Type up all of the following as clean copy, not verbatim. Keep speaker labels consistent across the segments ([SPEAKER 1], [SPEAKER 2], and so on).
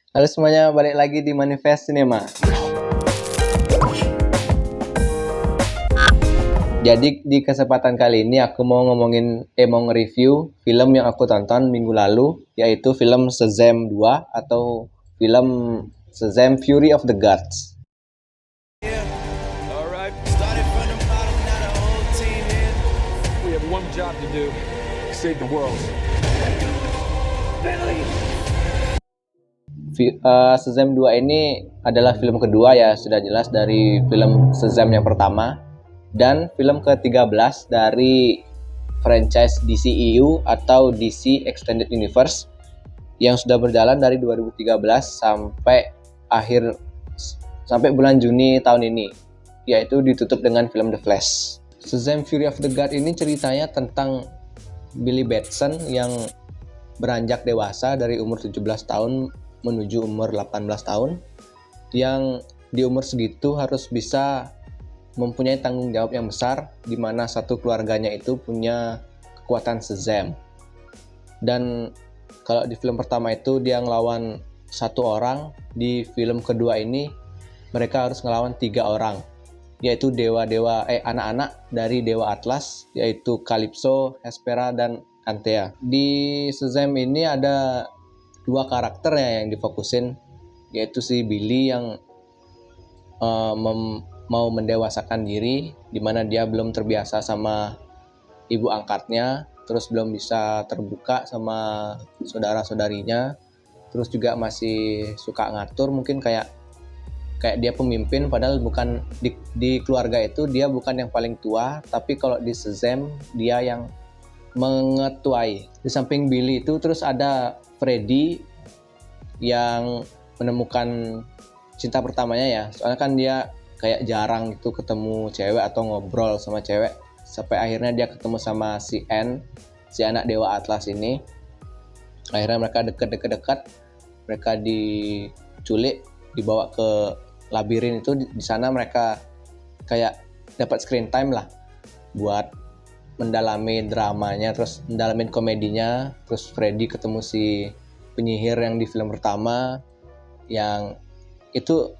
[SPEAKER 1] Halo semuanya, balik lagi di Manifest Cinema. Jadi di kesempatan kali ini aku mau mau nge-review film yang aku tonton minggu lalu, yaitu film Shazam 2 atau film Shazam Fury of the Gods.
[SPEAKER 2] Alright, started from the bottom, now the whole team here. We have one job to do, save the world.
[SPEAKER 1] Shazam 2 ini adalah film kedua ya, sudah jelas dari film Shazam yang pertama, dan film ke-13 dari franchise DCEU atau DC Extended Universe yang sudah berjalan dari 2013 sampai bulan Juni tahun ini, yaitu ditutup dengan film The Flash. Shazam Fury of the God ini ceritanya tentang Billy Batson yang beranjak dewasa dari umur 17 tahun menuju umur 18 tahun, yang di umur segitu harus bisa mempunyai tanggung jawab yang besar, di mana satu keluarganya itu punya kekuatan Shazam. Dan kalau di film pertama itu dia ngelawan satu orang, di film kedua ini mereka harus ngelawan 3 orang, yaitu anak-anak dari Dewa Atlas, yaitu Calypso, Hespera, dan Antea. Di Shazam ini ada 2 karakter ya yang difokusin, yaitu si Billy yang mau mendewasakan diri, dimana dia belum terbiasa sama ibu angkatnya, terus belum bisa terbuka sama saudara-saudarinya, terus juga masih suka ngatur, mungkin kayak dia pemimpin, padahal bukan di keluarga itu dia bukan yang paling tua, tapi kalau di Shazam dia yang mengetuai. Di samping Billy itu terus ada Freddy yang menemukan cinta pertamanya ya, soalnya kan dia kayak jarang itu ketemu cewek atau ngobrol sama cewek, sampai akhirnya dia ketemu sama si Anne, si anak Dewa Atlas ini. Akhirnya mereka deket, mereka diculik, dibawa ke labirin itu. Di sana mereka kayak dapat screen time lah buat mendalami dramanya, terus mendalamin komedinya. Terus Freddy ketemu si penyihir yang di film pertama, yang itu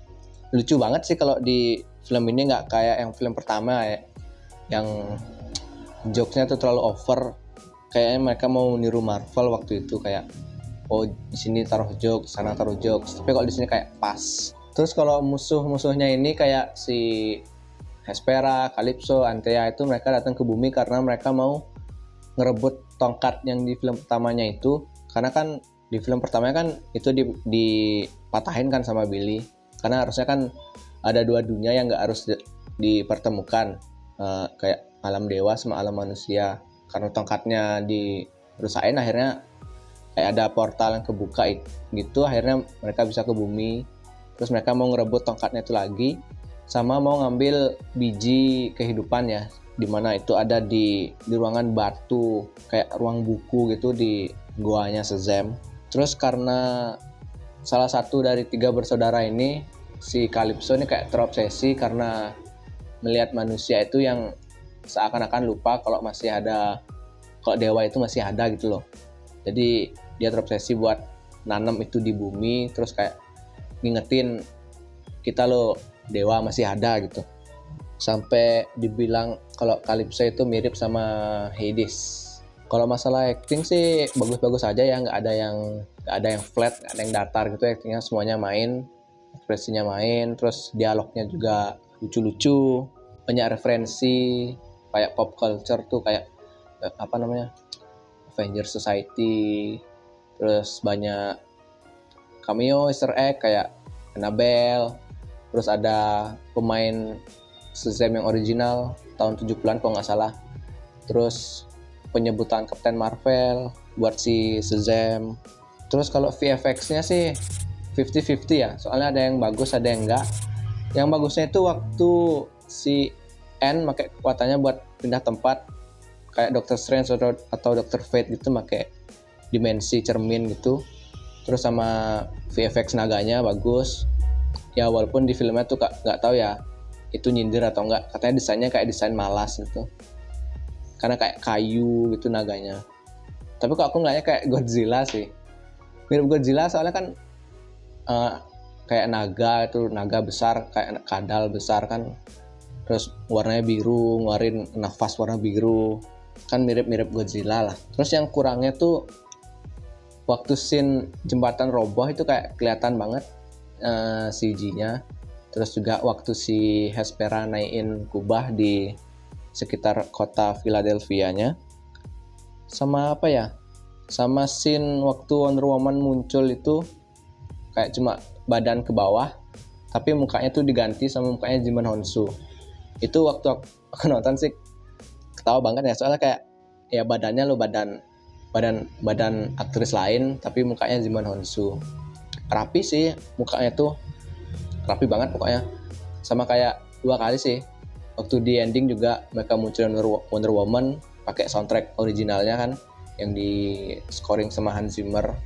[SPEAKER 1] lucu banget sih. Kalau di film ini nggak kayak yang film pertama ya, yang jokesnya tuh terlalu over. Kayaknya mereka mau niru Marvel waktu itu, kayak oh di sini taruh jokes, sana taruh jokes, tapi kalau di sini kayak pas. Terus kalau musuhnya ini kayak si Hespera, Calypso, Antea, itu mereka datang ke bumi karena mereka mau ngerebut tongkat yang di film pertamanya itu. Karena kan di film pertamanya kan itu dipatahin kan sama Billy, karena harusnya kan ada 2 dunia yang nggak harus dipertemukan, kayak alam dewa sama alam manusia. Karena tongkatnya dirusain, akhirnya kayak ada portal yang kebuka gitu, akhirnya mereka bisa ke bumi. Terus mereka mau ngerebut tongkatnya itu lagi, sama mau ngambil biji kehidupan ya, dimana itu ada di ruangan batu, kayak ruang buku gitu di goanya Shazam. Terus karena salah satu dari 3 bersaudara ini, si Calypso ini kayak terobsesi karena melihat manusia itu yang seakan-akan lupa kalau dewa itu masih ada gitu loh. Jadi dia terobsesi buat nanam itu di bumi, terus kayak ngingetin kita loh, dewa masih ada gitu. Sampai dibilang kalau Calypso itu mirip sama Hades. Kalau masalah acting sih bagus-bagus aja ya, nggak ada yang flat, nggak ada yang datar gitu. Actingnya semuanya main, ekspresinya main, terus dialognya juga lucu-lucu, banyak referensi kayak pop culture tuh, kayak Avengers Society, terus banyak cameo Easter egg kayak Annabelle, terus ada pemain Shazam yang original tahun 70-an kalau nggak salah, terus penyebutan Captain Marvel buat si Shazam. Terus kalau VFX-nya sih 50-50 ya, soalnya ada yang bagus ada yang enggak. Yang bagusnya itu waktu si Anne pakai kekuatannya buat pindah tempat, kayak Doctor Strange atau Doctor Fate gitu, pakai dimensi cermin gitu. Terus sama VFX naganya bagus ya, walaupun di filmnya tuh nggak tahu ya itu nyindir atau enggak, katanya desainnya kayak desain malas gitu, karena kayak kayu gitu naganya. Tapi kok aku ngeliatnya kayak Godzilla sih, mirip Godzilla soalnya kan eh, kayak naga besar, kayak kadal besar kan, terus warnanya biru, ngeluarin nafas warna biru, kan mirip-mirip Godzilla lah. Terus yang kurangnya tuh waktu scene jembatan roboh itu kayak kelihatan banget CG-nya. Terus juga waktu si Hespera naikin kubah di sekitar kota Philadelphia-nya. Sama apa ya? Sama scene waktu Wonder Woman muncul itu kayak cuma badan ke bawah, tapi mukanya tuh diganti sama mukanya Jimon Honsu. Itu waktu aku nonton sih ketawa banget ya, soalnya kayak ya badannya lo badan aktris lain tapi mukanya Jimon Honsu. Rapi sih mukanya tuh, rapi banget pokoknya. Sama kayak 2 kali sih, waktu di ending juga mereka munculin Wonder Woman pakai soundtrack originalnya kan, yang di scoring sama Hans Zimmer.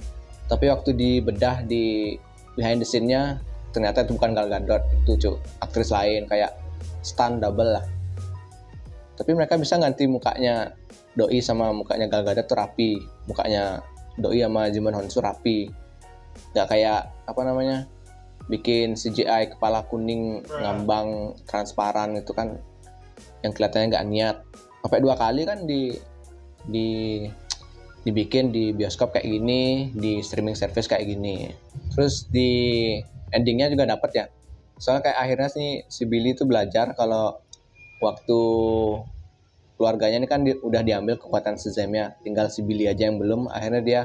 [SPEAKER 1] Tapi waktu dibedah di behind the scene-nya ternyata itu bukan Gal Gadot, itu aktris lain, kayak stunt double lah. Tapi mereka bisa ganti mukanya Doi sama mukanya Gal Gadot tuh rapi, mukanya Doi sama Jimon Honsu rapi, nggak kayak apa namanya bikin CGI kepala kuning ngambang transparan itu kan, yang kelihatannya nggak niat. Sampai 2 kali kan dibikin di bioskop kayak gini, di streaming service kayak gini. Terus di endingnya juga dapat ya, soalnya kayak akhirnya si Billy itu belajar kalau waktu keluarganya ini kan udah diambil kekuatan Shazam-nya, tinggal si Billy aja yang belum. Akhirnya dia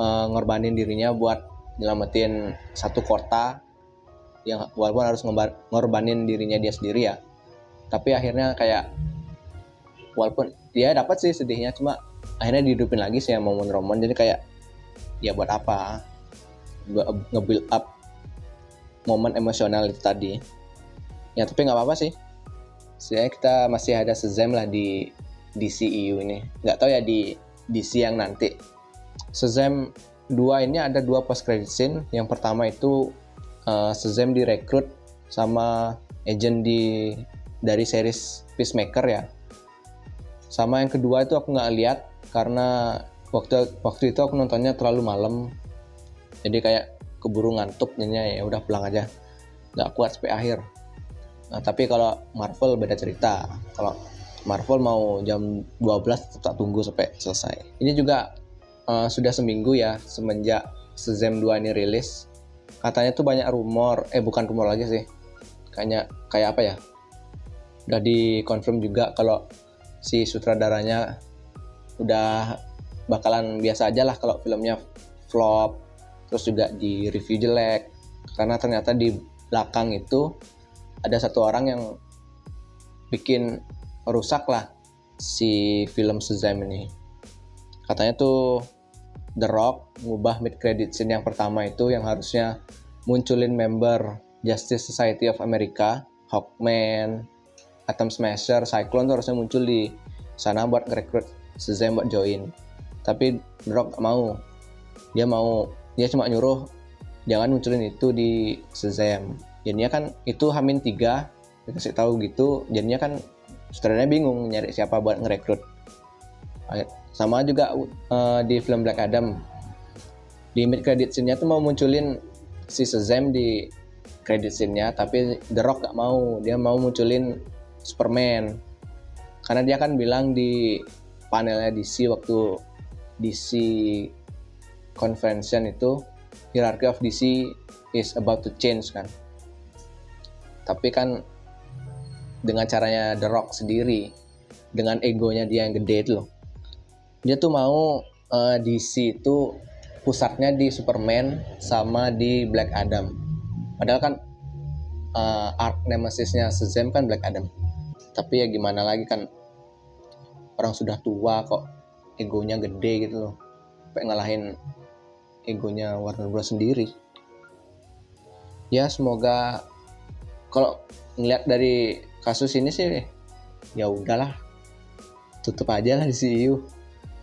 [SPEAKER 1] ngorbanin dirinya buat nyelamatin satu kota, yang walaupun harus ngorbanin dirinya dia sendiri ya, tapi akhirnya kayak walaupun dia dapat sih sedihnya, cuma akhirnya dihidupin lagi sih sama Wonder Woman. Jadi kayak ya buat apa nge-build up momen emosional itu tadi ya. Tapi nggak apa-apa sih, sebenarnya kita masih ada Shazam lah di DCEU ini. Nggak tahu ya di DC yang nanti. Shazam 2 ini ada 2 post credit scene. Yang pertama itu Shazam direkrut sama agent dari series Peacemaker ya. Sama yang kedua itu aku nggak lihat karena waktu itu aku nontonnya terlalu malam, jadi kayak keburu ngantuk, jadinya ya udah pulang aja, nggak kuat sampai akhir. Nah tapi kalau Marvel beda cerita. Kalau Marvel mau jam 12 tetap tunggu sampai selesai. Ini juga sudah seminggu ya semenjak Shazam 2 ini rilis. Katanya tuh banyak rumor, bukan rumor lagi sih, kayak apa ya, udah dikonfirm juga kalau si sutradaranya udah bakalan biasa aja lah kalau filmnya flop, terus juga di review jelek, karena ternyata di belakang itu ada satu orang yang bikin rusak lah si film Shazam ini. Katanya tuh The Rock ngubah mid credit scene yang pertama itu, yang harusnya munculin member Justice Society of America, Hawkman, Atom Smasher, Cyclone tuh harusnya muncul di sana buat ngerekrut Shazam buat join. Tapi The Rock gak mau. Dia cuma nyuruh jangan munculin itu di Shazam. Jadinya kan itu H-3 dikasih tahu gitu, jadinya kan sutradaranya bingung nyari siapa buat ngerekrut. Sama juga di film Black Adam, di mid credit scene-nya tuh mau munculin si Shazam di credit scene-nya, tapi The Rock gak mau. Dia mau munculin Superman, karena dia kan bilang di panelnya DC waktu DC convention itu, hierarchy of DC is about to change kan. Tapi kan dengan caranya The Rock sendiri, dengan egonya dia yang gede itu loh, dia tuh mau DC itu pusatnya di Superman sama di Black Adam. Padahal kan arc nemesisnya Shazam kan Black Adam. Tapi ya gimana lagi kan, orang sudah tua kok egonya gede gitu loh, sampai ngalahin egonya Warner Bros sendiri. Ya semoga, kalau ngeliat dari kasus ini sih ya udahlah, tutup aja lah di CU.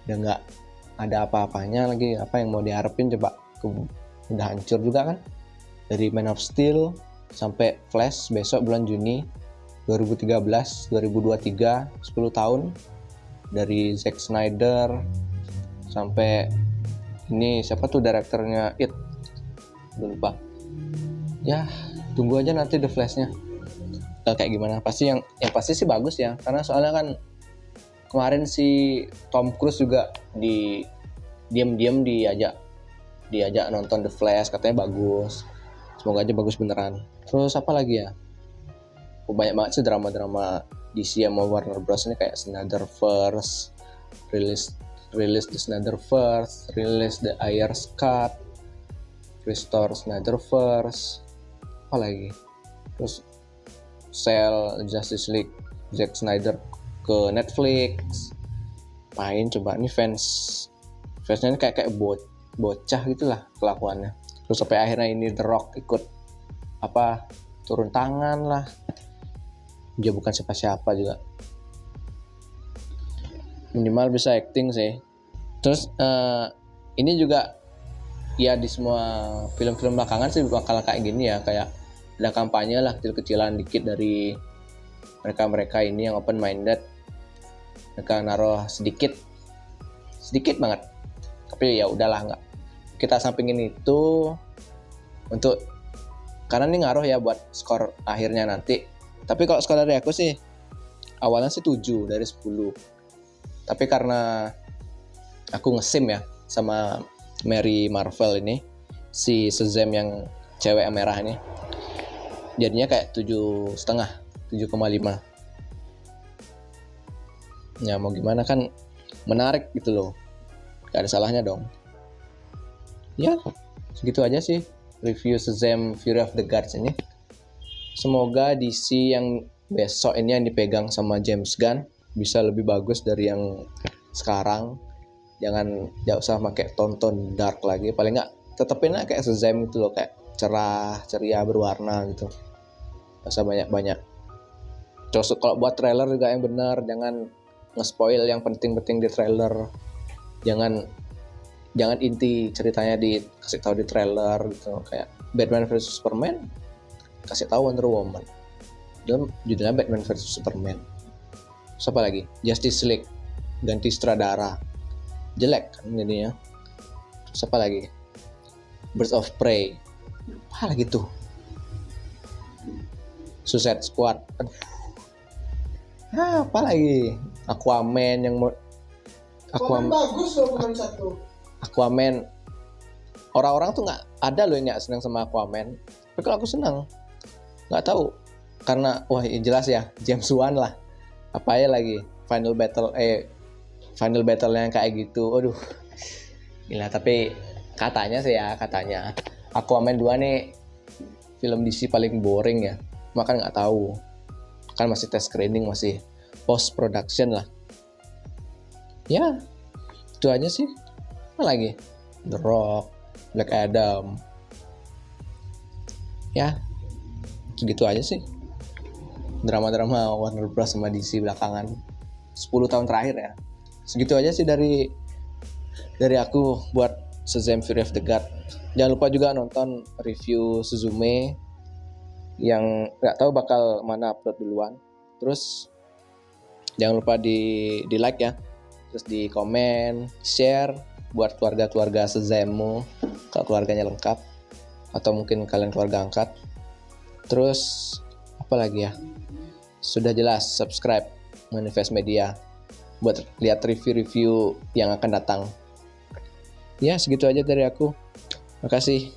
[SPEAKER 1] Udah nggak ada apa-apanya lagi, apa yang mau diharapin coba, udah hancur juga kan. Dari Man of Steel sampai Flash besok bulan Juni 2013, 2023, 10 tahun. Dari Zack Snyder sampai ini siapa tuh direkturnya It, udah lupa. Ya tunggu aja nanti The Flash-nya kayak gimana. Pasti yang pasti sih bagus ya, karena soalnya kan kemarin si Tom Cruise juga diam-diam diajak nonton The Flash, katanya bagus. Semoga aja bagus beneran. Terus apa lagi ya? Banyak banget sih drama-drama DC sama Warner Bros ini, kayak Snyderverse, rilis The Snyderverse, rilis The Ayers Cut, restore Snyderverse, apa lagi? Terus sell Justice League Zack Snyder ke Netflix. Main coba nih fansnya ini kayak bocah gitulah kelakuannya. Terus sampai akhirnya ini The Rock ikut turun tangan lah. Dia bukan siapa-siapa juga, minimal bisa acting sih. Terus ini juga ya di semua film-film belakangan sih bakal kayak gini ya, kayak ada kampanye lah kecil-kecilan dikit dari mereka ini yang open minded. Mereka naruh sedikit banget, tapi ya udahlah, nggak kita sampingin itu untuk karena ini ngaruh ya buat skor akhirnya nanti. Tapi kalau skor dari aku sih awalnya sih 7 dari 10. Tapi karena aku ngesim ya sama Mary Marvel ini, si Shazam yang cewek merah ini, jadinya kayak 7,5, 7,5. Ya mau gimana kan, menarik gitu loh, gak ada salahnya dong. Ya segitu aja sih review Shazam Fury of the Gods ini. Semoga DC yang besok ini yang dipegang sama James Gunn bisa lebih bagus dari yang sekarang. Jangan usah pakai tonton dark lagi, paling nggak tetepin kayak Shazam gitu loh, kayak cerah, ceria, berwarna gitu. Gak usah banyak-banyak. Terus kalau buat trailer juga yang benar, jangan nge-spoil yang penting-penting di trailer. Jangan inti ceritanya dikasih tahu di trailer gitu. Kayak Batman vs Superman, kasih tahu Wonder Woman, dalam judulnya Batman vs Superman. Siapa lagi? Justice League ganti sutradara, jelek kan jadinya. Siapa lagi? Birds of Prey, apa lagi tuh? Suicide Squad, apa lagi? Aquaman yang mau
[SPEAKER 3] bagus loh bukan satu.
[SPEAKER 1] Aquaman, orang-orang tuh nggak ada loh yang nggak senang sama Aquaman, tapi kalau aku senang. Nggak tahu, karena wah jelas ya James Wan lah. Apa ya lagi final battle yang kayak gitu, aduh gila. Tapi katanya Aquaman 2 nih film DC paling boring ya, makan nggak tahu kan, masih test screening, masih post production lah. Ya itu aja sih. Apa lagi? The Rock, Black Adam, ya segitu aja sih drama-drama Warner Bros sama DC belakangan 10 tahun terakhir ya. Segitu aja sih dari aku buat Shazam Fury of the God. Jangan lupa juga nonton review Suzume yang nggak tahu bakal mana upload duluan. Terus jangan lupa di like ya, terus di komen, share buat keluarga Shazammu kalau keluarganya lengkap, atau mungkin kalian keluarga angkat. Terus apa lagi ya? Sudah jelas subscribe Manifest Media buat lihat review-review yang akan datang. Ya segitu aja dari aku. Makasih.